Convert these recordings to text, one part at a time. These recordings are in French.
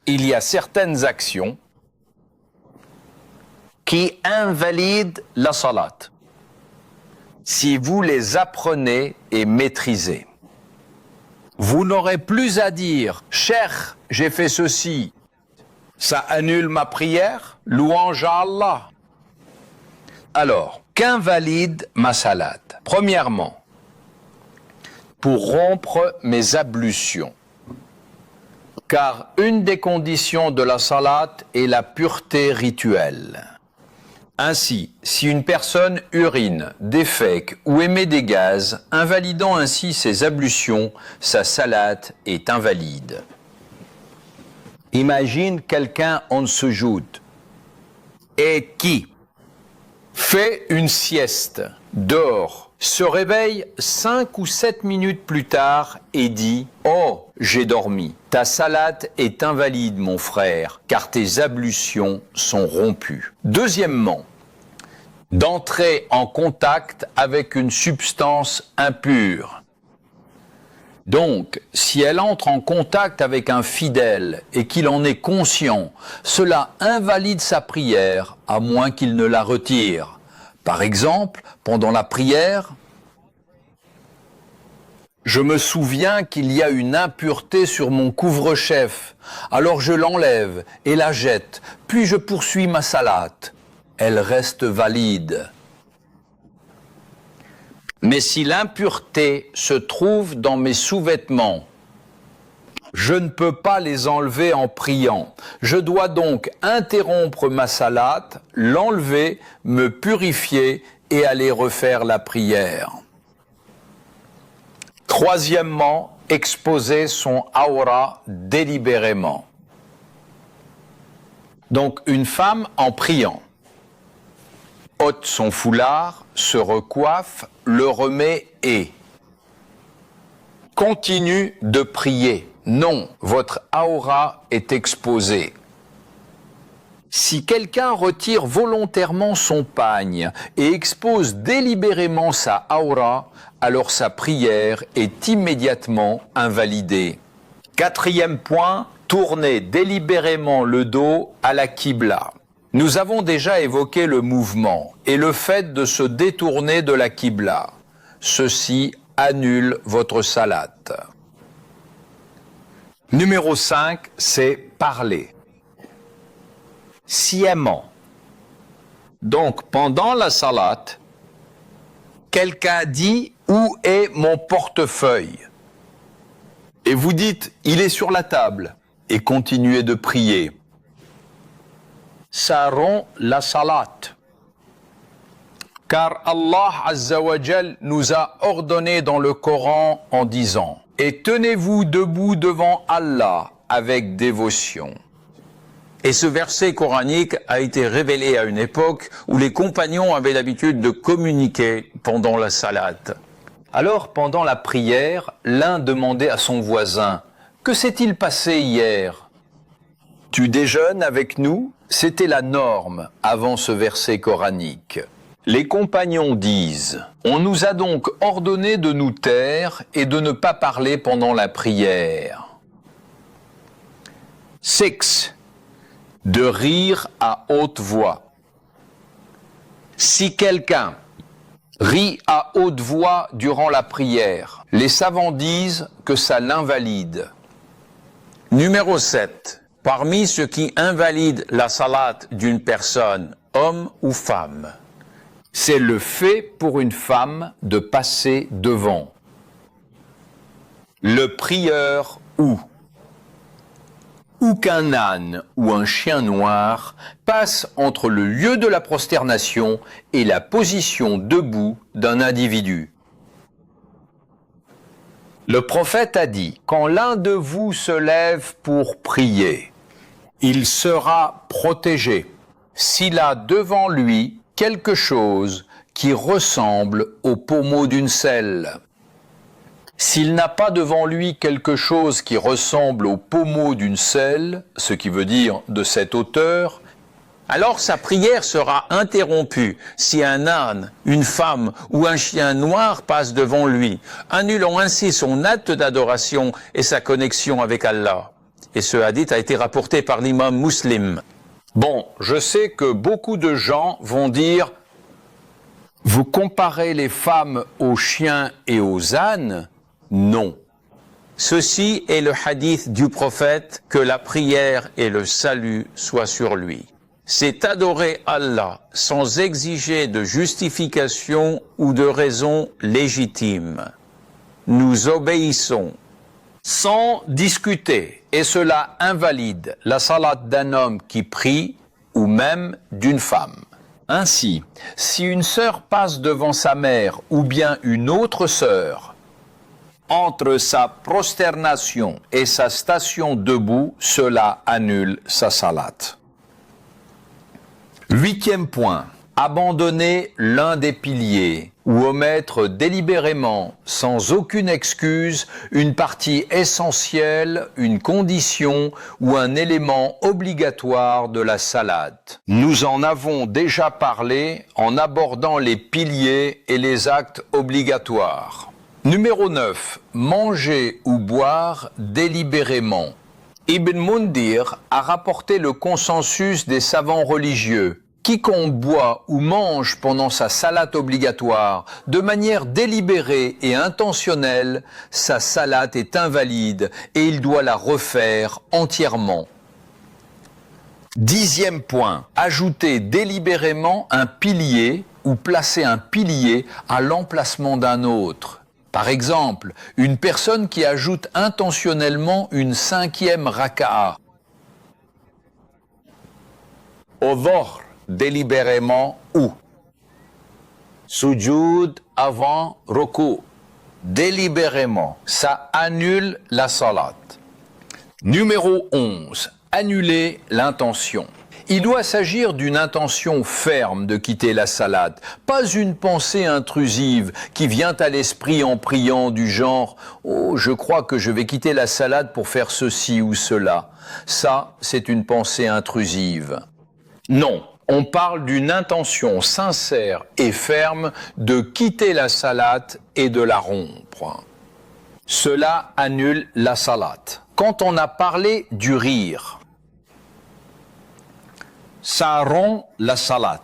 il y a certaines actions qui invalident la salat. Si vous les apprenez et maîtrisez, vous n'aurez plus à dire « Cheikh, j'ai fait ceci, ça annule ma prière, louange à Allah ». Alors, qu'invalide ma salat? Premièrement, pour rompre mes ablutions. Car une des conditions de la salat est la pureté rituelle. Ainsi, si une personne urine, défèque ou émet des gaz, invalidant ainsi ses ablutions, sa salat est invalide. Imagine quelqu'un en sujoud et qui fait une sieste, dort, se réveille 5 ou 7 minutes plus tard et dit « Oh, j'ai dormi ». Ta salat est invalide, mon frère, car tes ablutions sont rompues. Deuxièmement, d'entrer en contact avec une substance impure. Donc, si elle entre en contact avec un fidèle et qu'il en est conscient, cela invalide sa prière, à moins qu'il ne la retire. Par exemple, pendant la prière, je me souviens qu'il y a une impureté sur mon couvre-chef, alors je l'enlève et la jette, puis je poursuis ma salat. Elle reste valide. Mais si l'impureté se trouve dans mes sous-vêtements, je ne peux pas les enlever en priant. Je dois donc interrompre ma salat, l'enlever, me purifier et aller refaire la prière. Troisièmement, exposer son aura délibérément. Donc une femme en priant ôte son foulard, se recoiffe, le remet et continue de prier. Non, votre aura est exposée. Si quelqu'un retire volontairement son pagne et expose délibérément sa aura, alors sa prière est immédiatement invalidée. Quatrième point, tourner délibérément le dos à la Qibla. Nous avons déjà évoqué le mouvement et le fait de se détourner de la Qibla. Ceci annule votre salat. Numéro 5, c'est parler. Sciemment. Donc, pendant la salat, quelqu'un dit « Où est mon portefeuille ?» Et vous dites « Il est sur la table » et continuez de prier. Ça rompt la salat. Car Allah Azza wa Jal nous a ordonné dans le Coran en disant « Et tenez-vous debout devant Allah avec dévotion ». Et ce verset coranique a été révélé à une époque où les compagnons avaient l'habitude de communiquer pendant la salat. Alors, pendant la prière, l'un demandait à son voisin « Que s'est-il passé hier ? Tu déjeunes avec nous ?» C'était la norme avant ce verset coranique. Les compagnons disent « On nous a donc ordonné de nous taire et de ne pas parler pendant la prière. » 6. De rire à haute voix. Si quelqu'un rit à haute voix durant la prière, les savants disent que ça l'invalide. Numéro 7. Parmi ce qui invalide la salat d'une personne, homme ou femme, c'est le fait pour une femme de passer devant. Le prieur ou qu'un âne ou un chien noir passe entre le lieu de la prosternation et la position debout d'un individu. Le prophète a dit, quand l'un de vous se lève pour prier, il sera protégé s'il a devant lui quelque chose qui ressemble au pommeau d'une selle. S'il n'a pas devant lui quelque chose qui ressemble au pommeau d'une selle, ce qui veut dire de cette hauteur, alors sa prière sera interrompue si un âne, une femme ou un chien noir passe devant lui, annulant ainsi son acte d'adoration et sa connexion avec Allah. Et ce hadith a été rapporté par l'imam Muslim. Bon, je sais que beaucoup de gens vont dire « Vous comparez les femmes aux chiens et aux ânes ?» Non. Ceci est le hadith du prophète, que la prière et le salut soient sur lui. C'est adorer Allah sans exiger de justification ou de raison légitime. Nous obéissons sans discuter, et cela invalide la salate d'un homme qui prie ou même d'une femme. Ainsi, si une sœur passe devant sa mère ou bien une autre sœur, entre sa prosternation et sa station debout, cela annule sa salate. 8e point. Abandonner l'un des piliers ou omettre délibérément, sans aucune excuse, une partie essentielle, une condition ou un élément obligatoire de la salate. Nous en avons déjà parlé en abordant les piliers et les actes obligatoires. Numéro 9. Manger ou boire délibérément. Ibn Mundir a rapporté le consensus des savants religieux. Quiconque boit ou mange pendant sa salate obligatoire de manière délibérée et intentionnelle, sa salate est invalide et il doit la refaire entièrement. 10e point. Ajouter délibérément un pilier ou placer un pilier à l'emplacement d'un autre. Par exemple, une personne qui ajoute intentionnellement une 5e raka'a. Au dhuhr, délibérément ou. Sujoud avant ruku. Délibérément. Ça annule la salat. Numéro 11. Annuler l'intention. Il doit s'agir d'une intention ferme de quitter la salade, pas une pensée intrusive qui vient à l'esprit en priant du genre « Oh, je crois que je vais quitter la salade pour faire ceci ou cela ». Ça, c'est une pensée intrusive. Non, on parle d'une intention sincère et ferme de quitter la salade et de la rompre. Cela annule la salade. Quand on a parlé du rire, ça rompt la salade.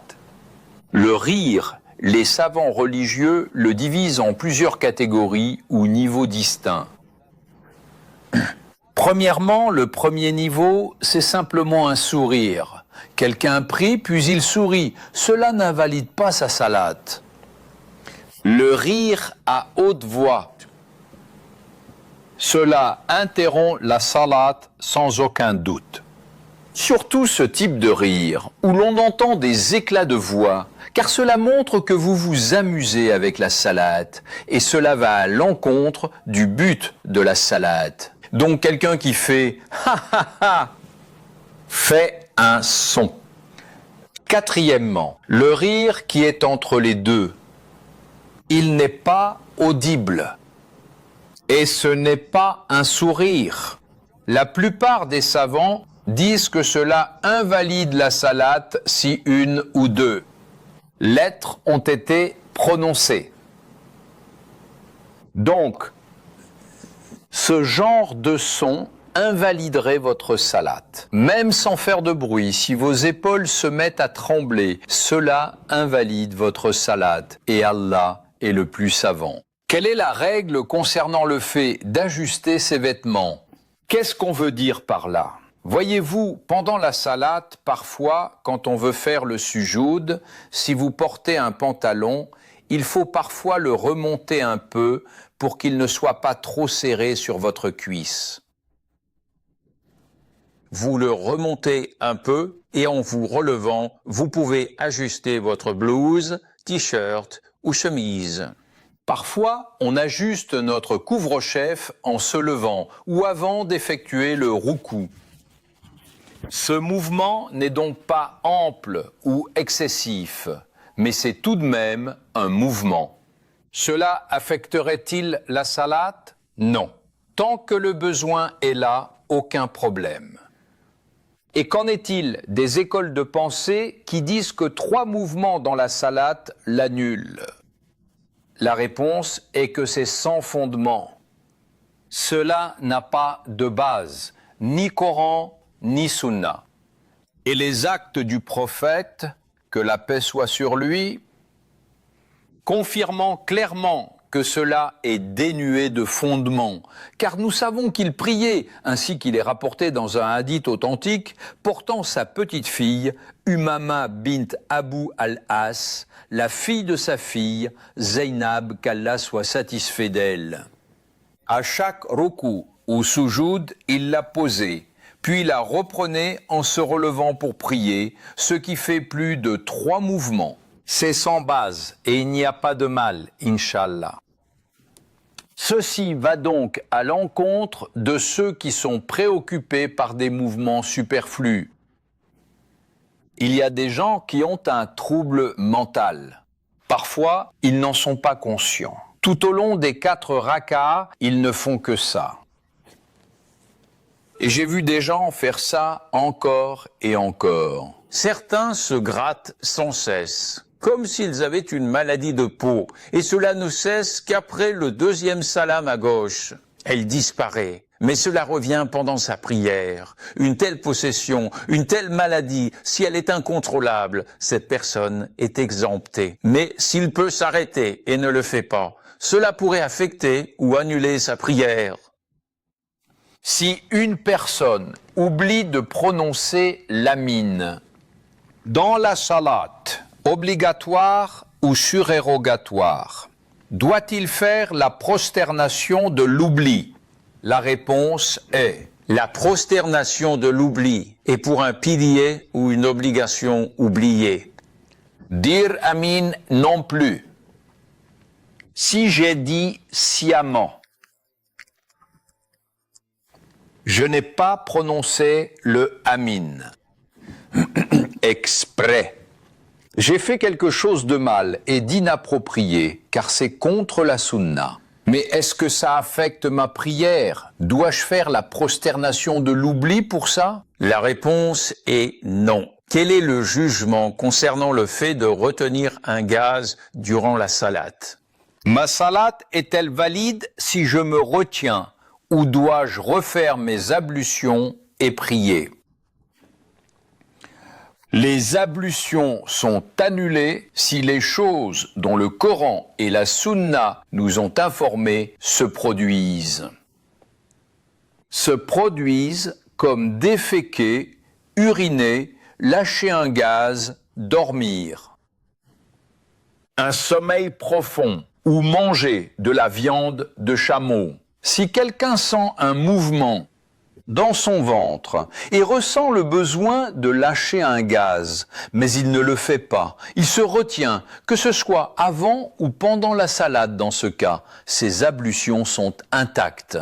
Le rire, les savants religieux le divisent en plusieurs catégories ou niveaux distincts. Premièrement, le premier niveau, c'est simplement un sourire. Quelqu'un prie, puis il sourit. Cela n'invalide pas sa salade. Le rire à haute voix, cela interrompt la salade sans aucun doute. Surtout ce type de rire, où l'on entend des éclats de voix, car cela montre que vous vous amusez avec la salade, et cela va à l'encontre du but de la salade. Donc quelqu'un qui fait « ha ha ha » fait un son. Quatrièmement, le rire qui est entre les deux. Il n'est pas audible. Et ce n'est pas un sourire. La plupart des savants disent que cela invalide la salate si une ou deux lettres ont été prononcées. Donc, ce genre de son invaliderait votre salate. Même sans faire de bruit, si vos épaules se mettent à trembler, cela invalide votre salate et Allah est le plus savant. Quelle est la règle concernant le fait d'ajuster ses vêtements? Qu'est-ce qu'on veut dire par là? Voyez-vous, pendant la salate, parfois, quand on veut faire le sujoud, si vous portez un pantalon, il faut parfois le remonter un peu pour qu'il ne soit pas trop serré sur votre cuisse. Vous le remontez un peu et en vous relevant, vous pouvez ajuster votre blouse, t-shirt ou chemise. Parfois, on ajuste notre couvre-chef en se levant ou avant d'effectuer le roukou. Ce mouvement n'est donc pas ample ou excessif, mais c'est tout de même un mouvement. Cela affecterait-il la salate? Non. Tant que le besoin est là, aucun problème. Et qu'en est-il des écoles de pensée qui disent que 3 mouvements dans la salate l'annulent? La réponse est que c'est sans fondement. Cela n'a pas de base. ni Coran, ni Sunna. Et les actes du prophète, que la paix soit sur lui, confirmant clairement que cela est dénué de fondement, car nous savons qu'il priait, ainsi qu'il est rapporté dans un hadith authentique, portant sa petite fille, Umama bint Abu al-As, la fille de sa fille, Zainab, qu'Allah soit satisfait d'elle. À chaque roku ou soujoud, il la posait, puis la reprenait en se relevant pour prier, ce qui fait plus de 3 mouvements. C'est sans base et il n'y a pas de mal, Inch'Allah. Ceci va donc à l'encontre de ceux qui sont préoccupés par des mouvements superflus. Il y a des gens qui ont un trouble mental. Parfois, ils n'en sont pas conscients. Tout au long des 4 rak'ahs, ils ne font que ça. Et j'ai vu des gens faire ça encore et encore. Certains se grattent sans cesse, comme s'ils avaient une maladie de peau, et cela ne cesse qu'après le 2e salam à gauche. Elle disparaît, mais cela revient pendant sa prière. Une telle possession, une telle maladie, si elle est incontrôlable, cette personne est exemptée. Mais s'il peut s'arrêter et ne le fait pas, cela pourrait affecter ou annuler sa prière. Si une personne oublie de prononcer l'amine dans la salat, obligatoire ou surérogatoire, doit-il faire la prosternation de l'oubli? La réponse est la prosternation de l'oubli est pour un pilier ou une obligation oubliée. Dire amin non plus. Si j'ai dit sciemment, je n'ai pas prononcé le amin exprès. J'ai fait quelque chose de mal et d'inapproprié, car c'est contre la sunna. Mais est-ce que ça affecte ma prière? Dois-je faire la prosternation de l'oubli pour ça? La réponse est non. Quel est le jugement concernant le fait de retenir un gaz durant la salate? Ma salate est-elle valide si je me retiens ou dois-je refaire mes ablutions et prier? Les ablutions sont annulées si les choses dont le Coran et la Sunna nous ont informés se produisent. Se produisent comme déféquer, uriner, lâcher un gaz, dormir. Un sommeil profond ou manger de la viande de chameau. Si quelqu'un sent un mouvement dans son ventre et ressent le besoin de lâcher un gaz, mais il ne le fait pas, il se retient, que ce soit avant ou pendant la salade dans ce cas, ses ablutions sont intactes.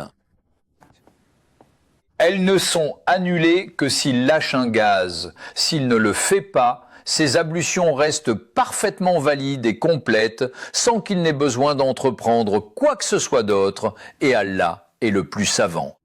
Elles ne sont annulées que s'il lâche un gaz. S'il ne le fait pas, ses ablutions restent parfaitement valides et complètes sans qu'il n'ait besoin d'entreprendre quoi que ce soit d'autre, et Allah est le plus savant.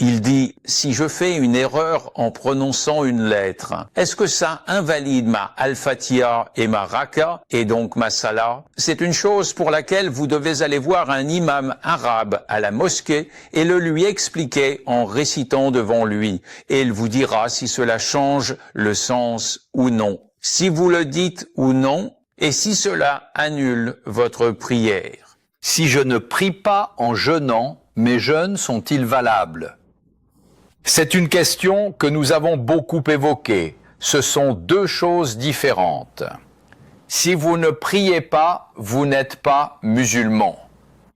Il dit, si je fais une erreur en prononçant une lettre, est-ce que ça invalide ma al-Fatiha et ma raka, et donc ma salah? C'est une chose pour laquelle vous devez aller voir un imam arabe à la mosquée et le lui expliquer en récitant devant lui, et il vous dira si cela change le sens ou non, si vous le dites ou non, et si cela annule votre prière. Si je ne prie pas en jeûnant, mes jeûnes sont-ils valables? C'est une question que nous avons beaucoup évoquée. Ce sont 2 choses différentes. Si vous ne priez pas, vous n'êtes pas musulman.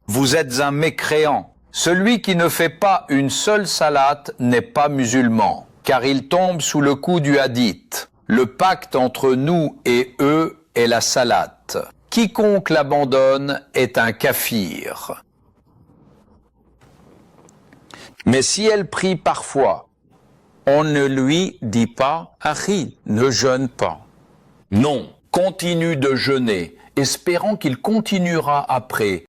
Vous êtes un mécréant. Celui qui ne fait pas une seule salate n'est pas musulman, car il tombe sous le coup du hadith. Le pacte entre nous et eux est la salate. Quiconque l'abandonne est un kafir. Mais si elle prie parfois, on ne lui dit pas « Akhi, ne jeûne pas ». Non, continue de jeûner, espérant qu'il continuera après